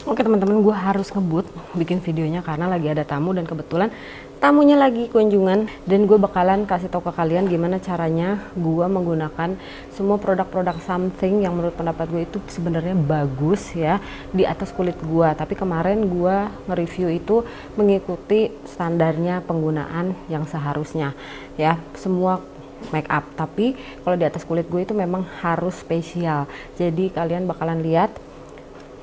Oke teman-teman, gue harus ngebut bikin videonya karena lagi ada tamu dan kebetulan tamunya lagi kunjungan, dan gue bakalan kasih tau ke kalian gimana caranya gue menggunakan semua produk-produk something yang menurut pendapat gue itu sebenarnya bagus ya di atas kulit gue. Tapi kemarin gue nge-review itu mengikuti standarnya penggunaan yang seharusnya ya, semua make up. Tapi kalau di atas kulit gue itu memang harus spesial. Jadi kalian bakalan lihat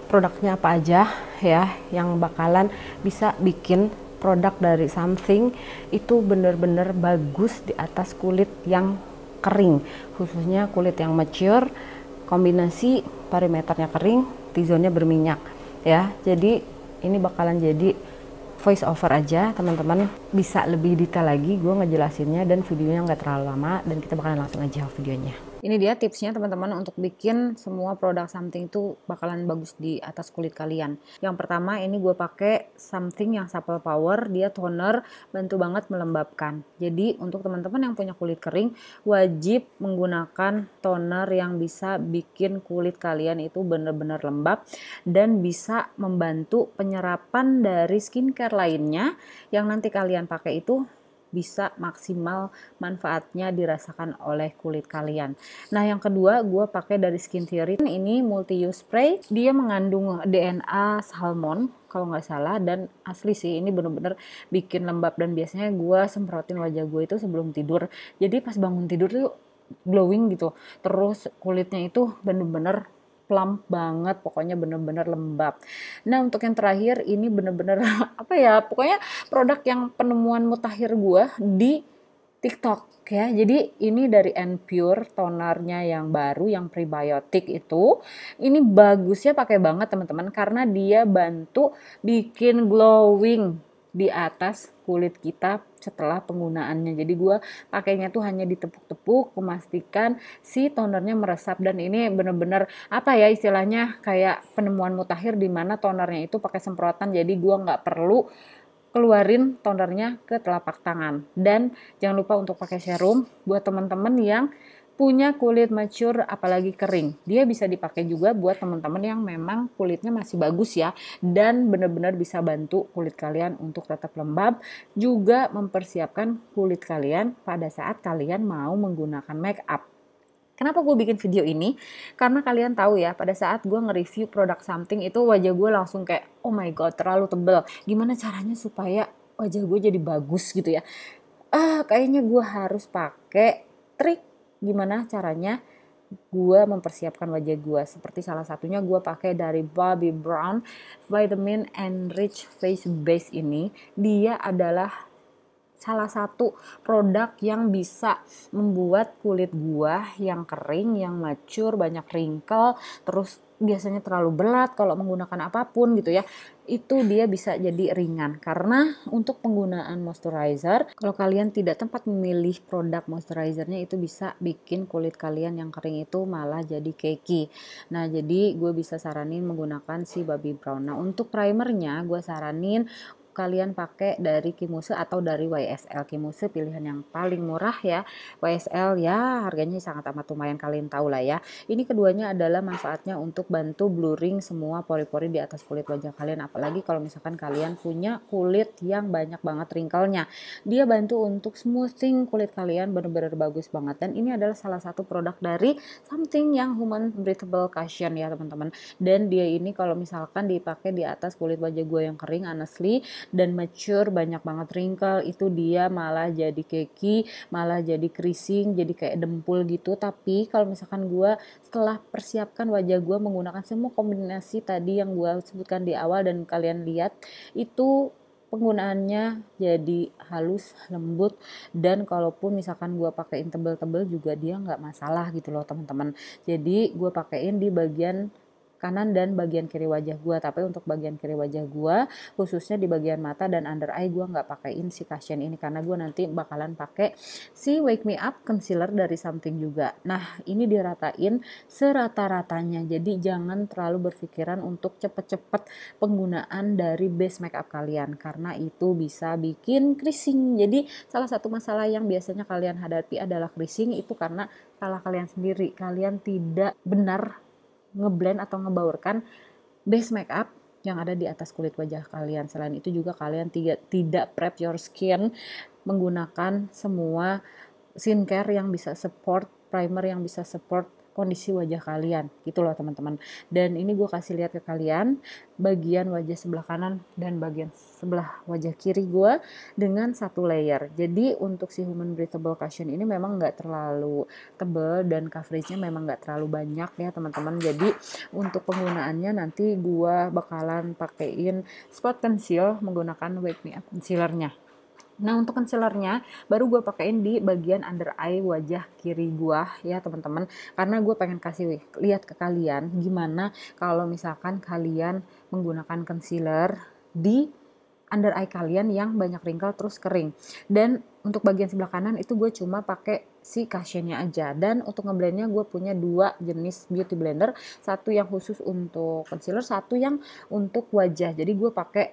produknya apa aja ya yang bakalan bisa bikin produk dari something itu bener-bener bagus di atas kulit yang kering, khususnya kulit yang mature, kombinasi perimeternya kering, T-zone-nya berminyak ya. Jadi ini bakalan jadi voice over aja teman-teman, bisa lebih detail lagi gue ngejelasinnya dan videonya nggak terlalu lama, dan kita bakalan langsung aja videonya. Ini dia tipsnya teman-teman untuk bikin semua produk something itu bakalan bagus di atas kulit kalian. Yang pertama ini gue pakai something yang supple power, dia toner, bantu banget melembabkan. Jadi untuk teman-teman yang punya kulit kering wajib menggunakan toner yang bisa bikin kulit kalian itu bener-bener lembab dan bisa membantu penyerapan dari skincare lainnya yang nanti kalian pakai itu bisa maksimal manfaatnya dirasakan oleh kulit kalian. Nah yang kedua gue pakai dari Skin Theory, ini multi use spray, dia mengandung DNA salmon kalau nggak salah, dan asli sih ini bener-bener bikin lembab, dan biasanya gue semprotin wajah gue itu sebelum tidur, jadi pas bangun tidur tuh glowing gitu, terus kulitnya itu bener-bener plump banget, pokoknya bener-bener lembab. Nah untuk yang terakhir ini bener-bener apa ya, pokoknya produk yang penemuan mutakhir gue di TikTok ya. Jadi ini dari N-Pure, tonernya yang baru yang prebiotik itu. Ini bagusnya pakai banget teman-teman karena dia bantu bikin glowing di atas kulit kita setelah penggunaannya. Jadi gue pakainya tuh hanya ditepuk-tepuk, memastikan si tonernya meresap, dan ini bener-bener apa ya istilahnya kayak penemuan mutakhir di mana tonernya itu pakai semprotan. Jadi gue nggak perlu keluarin tonernya ke telapak tangan. Dan jangan lupa untuk pakai serum buat teman-teman yang punya kulit mature apalagi kering. Dia bisa dipakai juga buat teman-teman yang memang kulitnya masih bagus ya, dan benar-benar bisa bantu kulit kalian untuk tetap lembab, juga mempersiapkan kulit kalian pada saat kalian mau menggunakan make up. Kenapa gue bikin video ini? Karena kalian tahu ya, pada saat gue nge-review produk something itu wajah gue langsung kayak, oh my god terlalu tebel. Gimana caranya supaya wajah gue jadi bagus gitu ya? Kayaknya gue harus pakai trik gimana caranya gue mempersiapkan wajah gue. Seperti salah satunya gue pakai dari Bobbi Brown Vitamin Enrich Face Base ini. Dia adalah salah satu produk yang bisa membuat kulit gua yang kering, yang mature, banyak wrinkle, terus biasanya terlalu berat kalau menggunakan apapun gitu ya, itu dia bisa jadi ringan. Karena untuk penggunaan moisturizer, kalau kalian tidak tepat memilih produk moisturizernya, itu bisa bikin kulit kalian yang kering itu malah jadi cakey. Nah jadi gue bisa saranin menggunakan si Bobbi Brown. Nah untuk primernya gue saranin kalian pakai dari Kimuse atau dari YSL. Kimuse pilihan yang paling murah ya. YSL ya harganya sangat amat lumayan, kalian tahu lah ya. Ini keduanya adalah manfaatnya untuk bantu blurring semua pori-pori di atas kulit wajah kalian. Apalagi kalau misalkan kalian punya kulit yang banyak banget wrinkle-nya. Dia bantu untuk smoothing kulit kalian, bener-bener bagus banget. Dan ini adalah salah satu produk dari something yang human breathable cushion ya teman-teman. Dan dia ini kalau misalkan dipakai di atas kulit wajah gue yang kering, honestly, dan mature, banyak banget wrinkle, itu dia malah jadi cakey, malah jadi creasing, jadi kayak dempul gitu. Tapi kalau misalkan gue setelah persiapkan wajah gue menggunakan semua kombinasi tadi yang gue sebutkan di awal, dan kalian lihat itu penggunaannya jadi halus, lembut, dan kalaupun misalkan gue pakein tebel-tebel juga dia nggak masalah gitu loh teman-teman. Jadi gue pakein di bagian kanan dan bagian kiri wajah gue, tapi untuk bagian kiri wajah gue khususnya di bagian mata dan under eye gue nggak pakein si cushion ini karena gue nanti bakalan pakai si Wake Me Up concealer dari something juga. Nah ini diratain serata-ratanya, jadi jangan terlalu berpikiran untuk cepet-cepet penggunaan dari base makeup kalian karena itu bisa bikin creasing. Jadi salah satu masalah yang biasanya kalian hadapi adalah creasing, itu karena salah kalian sendiri, kalian tidak benar ngeblend atau ngebaurkan base makeup yang ada di atas kulit wajah kalian. Selain itu juga kalian tidak prep your skin menggunakan semua skincare yang bisa support, primer yang bisa support kondisi wajah kalian gitu loh teman-teman. Dan ini gue kasih lihat ke kalian bagian wajah sebelah kanan dan bagian sebelah wajah kiri gue dengan satu layer. Jadi untuk si Human Breathable Cushion ini memang nggak terlalu tebal dan coveragenya memang nggak terlalu banyak ya teman-teman. Jadi untuk penggunaannya nanti gue bakalan pakein spot conceal menggunakan Wake Me Up concealernya. Nah untuk concealernya baru gue pakein di bagian under eye wajah kiri gue ya teman-teman, karena gue pengen kasih lihat ke kalian gimana kalau misalkan kalian menggunakan concealer di under eye kalian yang banyak wrinkle terus kering. Dan untuk bagian sebelah kanan itu gue cuma pakai si cushionnya aja. Dan untuk ngeblendnya gue punya dua jenis beauty blender, satu yang khusus untuk concealer, satu yang untuk wajah. Jadi gue pakai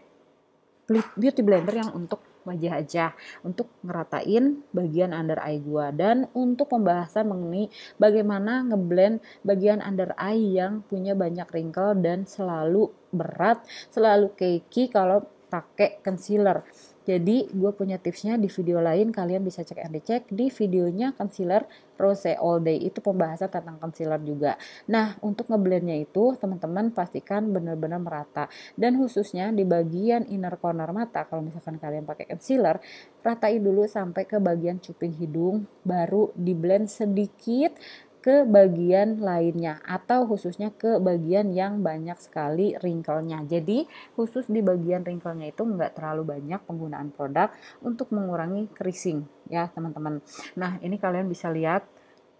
beauty blender yang untuk wajah aja untuk ngeratain bagian under eye gua. Dan untuk pembahasan mengenai bagaimana ngeblend bagian under eye yang punya banyak wrinkle dan selalu berat, selalu cakey kalau pakai concealer. Jadi gue punya tipsnya di video lain, kalian bisa cek and dicek di videonya concealer Rose All Day, itu pembahasan tentang concealer juga. Nah untuk ngeblendnya itu teman-teman pastikan benar-benar merata, dan khususnya di bagian inner corner mata kalau misalkan kalian pakai concealer, ratain dulu sampai ke bagian cuping hidung, baru di blend sedikit ke bagian lainnya atau khususnya ke bagian yang banyak sekali wrinkle-nya. Jadi khusus di bagian wrinkle-nya itu nggak terlalu banyak penggunaan produk untuk mengurangi creasing ya teman-teman. Nah ini kalian bisa lihat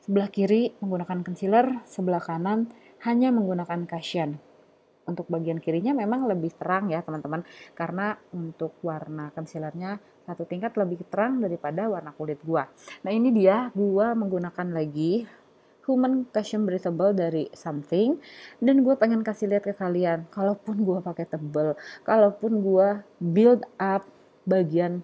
sebelah kiri menggunakan concealer, sebelah kanan hanya menggunakan cushion. Untuk bagian kirinya memang lebih terang ya teman-teman, karena untuk warna concealernya satu tingkat lebih terang daripada warna kulit gua. Nah ini dia gua menggunakan lagi Human Cushion Breathable dari Something, dan gue pengen kasih lihat ke kalian, kalaupun gue pakai tebel, kalaupun gue build up bagian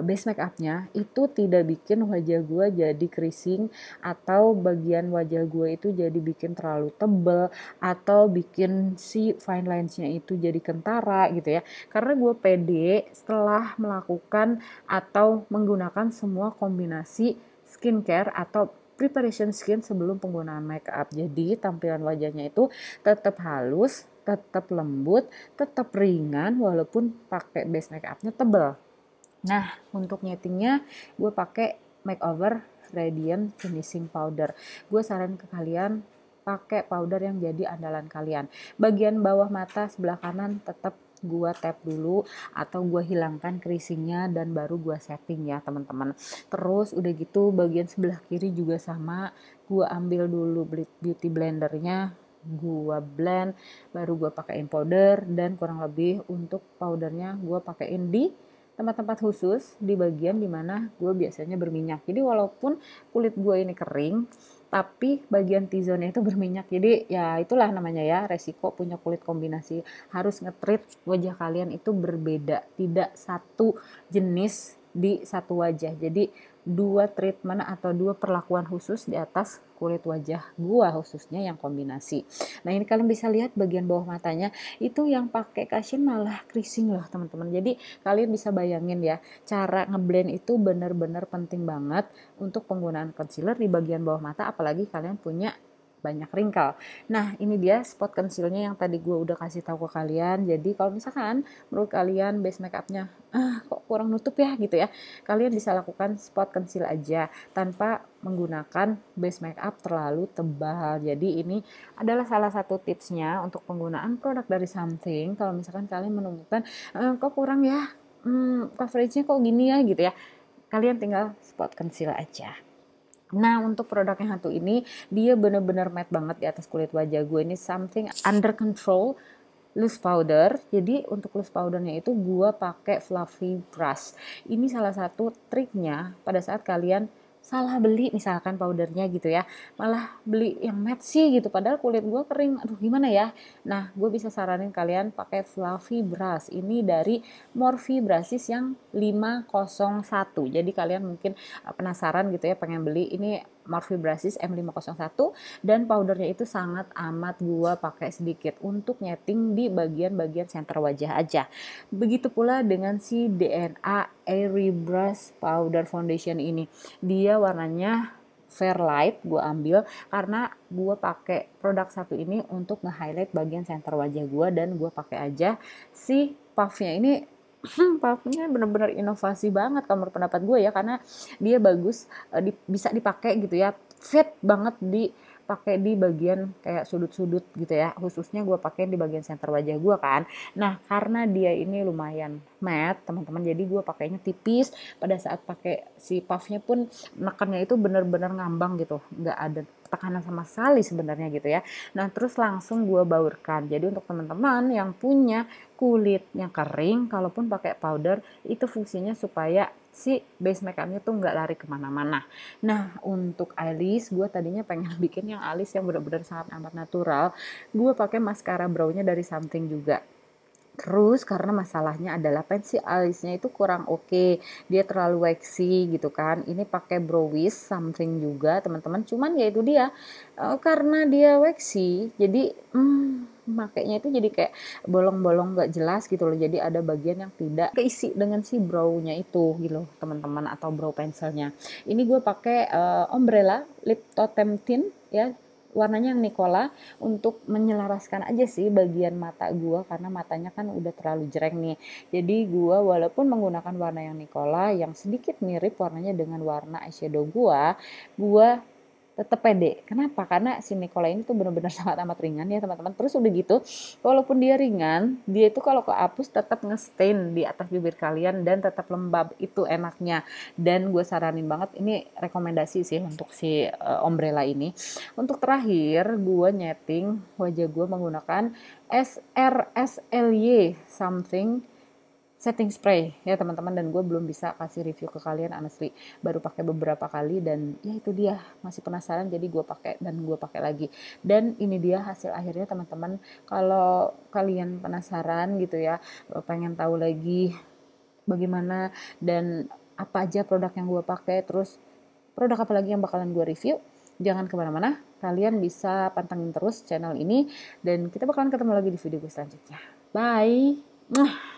base make upnya itu tidak bikin wajah gue jadi creasing atau bagian wajah gue itu jadi bikin terlalu tebel atau bikin si fine linesnya itu jadi kentara gitu ya, karena gue pede setelah melakukan atau menggunakan semua kombinasi skincare atau preparation skin sebelum penggunaan make up. Jadi tampilan wajahnya itu tetap halus, tetap lembut, tetap ringan walaupun pakai base make upnya tebal. Nah untuk nyetingnya gue pakai Makeover Radiant Finishing Powder. Gue saran ke kalian pakai powder yang jadi andalan kalian. Bagian bawah mata sebelah kanan tetap gue tap dulu atau gue hilangkan creasingnya dan baru gue setting ya teman-teman. Terus udah gitu bagian sebelah kiri juga sama, gue ambil dulu beauty blendernya, gue blend, baru gue pakein powder, dan kurang lebih untuk powdernya gue pakein di tempat-tempat khusus di bagian dimana gue biasanya berminyak. Jadi walaupun kulit gue ini kering, tapi bagian T-zone itu berminyak. Jadi ya itulah namanya ya resiko punya kulit kombinasi, harus nge-treat wajah kalian itu berbeda, tidak satu jenis di satu wajah. Jadi dua treatment atau dua perlakuan khusus di atas kulit wajah gua khususnya yang kombinasi. Nah ini kalian bisa lihat bagian bawah matanya itu yang pakai cushion malah creasing loh teman-teman. Jadi kalian bisa bayangin ya, cara ngeblend itu benar-benar penting banget untuk penggunaan concealer di bagian bawah mata, apalagi kalian punya banyak wrinkle. Nah ini dia spot concealnya yang tadi gue udah kasih tahu ke kalian. Jadi kalau misalkan menurut kalian base makeupnya kok kurang nutup ya gitu ya, kalian bisa lakukan spot conceal aja tanpa menggunakan base makeup terlalu tebal. Jadi ini adalah salah satu tipsnya untuk penggunaan produk dari Something. Kalau misalkan kalian menemukan kok kurang ya, coveragenya kok gini ya gitu ya, kalian tinggal spot conceal aja. Nah untuk produk yang satu ini dia bener-bener matte banget di atas kulit wajah gue. Ini Something Under Control loose powder. Jadi untuk loose powdernya itu gue pakai fluffy brush. Ini salah satu triknya pada saat kalian salah beli misalkan powdernya gitu ya, malah beli yang matte sih gitu padahal kulit gue kering, aduh gimana ya. Nah gue bisa saranin kalian pakai fluffy brush ini dari Morphe Brushes yang 501. Jadi kalian mungkin penasaran gitu ya pengen beli ini Morphe Brasis M501, dan powdernya itu sangat amat gue pakai sedikit untuk nyeting di bagian-bagian center wajah aja. Begitu pula dengan si DNA Airy Brush Powder Foundation ini, dia warnanya Fairlight gue ambil karena gue pakai produk satu ini untuk nge-highlight bagian center wajah gue, dan gue pakai aja si puffnya ini. Puffnya bener-bener inovasi banget kalau menurut pendapat gue ya, karena dia bagus, bisa dipakai gitu ya, fit banget dipakai di bagian kayak sudut-sudut gitu ya, khususnya gue pakai di bagian center wajah gue kan. Nah karena dia ini lumayan matte teman-teman, jadi gue pakainya tipis. Pada saat pakai si puffnya pun nekannya itu bener-bener ngambang gitu, nggak ada tekanan sama sekali sebenarnya gitu ya. Nah terus langsung gue baurkan. Jadi untuk teman-teman yang punya kulitnya kering, kalaupun pakai powder itu fungsinya supaya si base makeupnya tuh nggak lari kemana-mana. Nah untuk alis, gue tadinya pengen bikin yang alis yang benar-benar sangat amat natural. Gue pakai maskara brow-nya dari Something juga. Terus karena masalahnya adalah pensil alisnya itu kurang oke, dia terlalu waxy gitu kan. Ini pakai Brow Wish Something juga teman-teman, cuman ya itu dia, karena dia waxy jadi makainya itu jadi kayak bolong-bolong gak jelas gitu loh. Jadi ada bagian yang tidak keisi dengan si brow-nya itu gitu loh teman-teman, atau brow pensilnya. Ini gue pakai Umbrella Lip Totem Tint ya, warnanya yang Nicola, untuk menyelaraskan aja sih bagian mata gue karena matanya kan udah terlalu jereng nih. Jadi gue walaupun menggunakan warna yang Nicola yang sedikit mirip warnanya dengan warna eyeshadow gue tetap pede. Kenapa? Karena si Nicola ini tuh benar-benar sangat amat ringan ya teman-teman. Terus udah gitu, walaupun dia ringan, dia itu kalau kehapus tetap nge-stain di atas bibir kalian dan tetap lembab. Itu enaknya. Dan gue saranin banget, ini rekomendasi sih untuk si Umbrella ini. Untuk terakhir, gue nyeting wajah gue menggunakan SRSLY Something setting spray ya teman-teman, dan gue belum bisa kasih review ke kalian honestly, baru pakai beberapa kali dan ya itu dia, masih penasaran jadi gue pakai dan gue pakai lagi. Dan ini dia hasil akhirnya teman-teman. Kalau kalian penasaran gitu ya, pengen tahu lagi bagaimana dan apa aja produk yang gue pakai, terus produk apa lagi yang bakalan gue review, jangan kemana-mana, kalian bisa pantengin terus channel ini dan kita bakalan ketemu lagi di video gue selanjutnya. Bye.